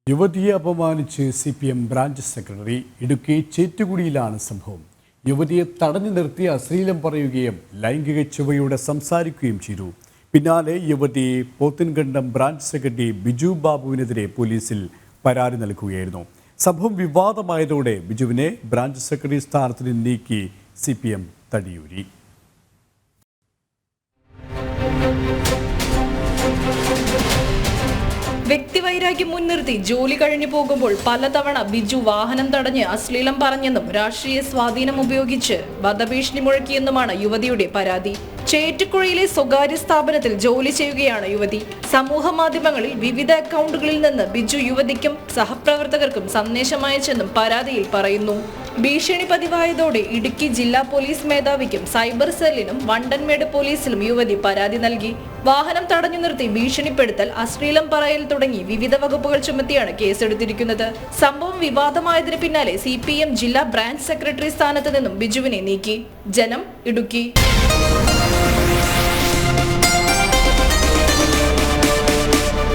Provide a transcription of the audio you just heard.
യുവതിയെ അപമാനിച്ച് CPM branch secretary. Idukki ചേറ്റുകുടിയിലാണ് സംഭവം. യുവതിയെ തടഞ്ഞു നിർത്തി അശ്ലീലം പറയുകയും ലൈംഗിക ചുവയോടെ സംസാരിക്കുകയും ചെയ്തു. പിന്നാലെ യുവതി പോത്തിൻകണ്ടം ബ്രാഞ്ച് സെക്രട്ടറി ബിജു ബാബുവിനെതിരെ പോലീസിൽ പരാതി നൽകുകയായിരുന്നു. സംഭവം വിവാദമായതോടെ ബിജുവിനെ ബ്രാഞ്ച് സെക്രട്ടറി സ്ഥാനത്ത് നിന്ന് നീക്കി CPM തടിയൂരി. വ്യക്തിവൈരാഗ്യം മുൻനിർത്തി ജോലി കഴിഞ്ഞു പോകുമ്പോൾ പലതവണ ബിജു വാഹനം തടഞ്ഞ് അശ്ലീലം പറഞ്ഞെന്നും രാഷ്ട്രീയ സ്വാധീനം ഉപയോഗിച്ച് വധഭീഷണി മുഴക്കിയെന്നുമാണ് യുവതിയുടെ പരാതി. ചേറ്റുകുഴിയിലെ സ്വകാര്യ സ്ഥാപനത്തിൽ ജോലി ചെയ്യുകയാണ് യുവതി. സമൂഹ മാധ്യമങ്ങളിൽ വിവിധ അക്കൗണ്ടുകളിൽ നിന്ന് ബിജു യുവതിക്കും സഹപ്രവർത്തകർക്കും സന്ദേശം അയച്ചെന്നും പരാതിയിൽ പറയുന്നു. ഭീഷണി പതിവായതോടെ ഇടുക്കി ജില്ലാ പോലീസ് മേധാവിക്കും സൈബർ സെല്ലിനും വണ്ടൻമേട് പോലീസിലും യുവതി പരാതി നൽകി. വാഹനം തടഞ്ഞു നിർത്തി ഭീഷണിപ്പെടുത്തൽ, അശ്ലീലം പറയൽ തുടങ്ങി വിവിധ വകുപ്പുകൾ ചുമത്തിയാണ് കേസെടുത്തിരിക്കുന്നത്. സംഭവം വിവാദമായതിന് പിന്നാലെ CPM ജില്ലാ ബ്രാഞ്ച് സെക്രട്ടറി സ്ഥാനത്ത് നിന്നും ബിജുവിനെ നീക്കി. ജനം, ഇടുക്കി.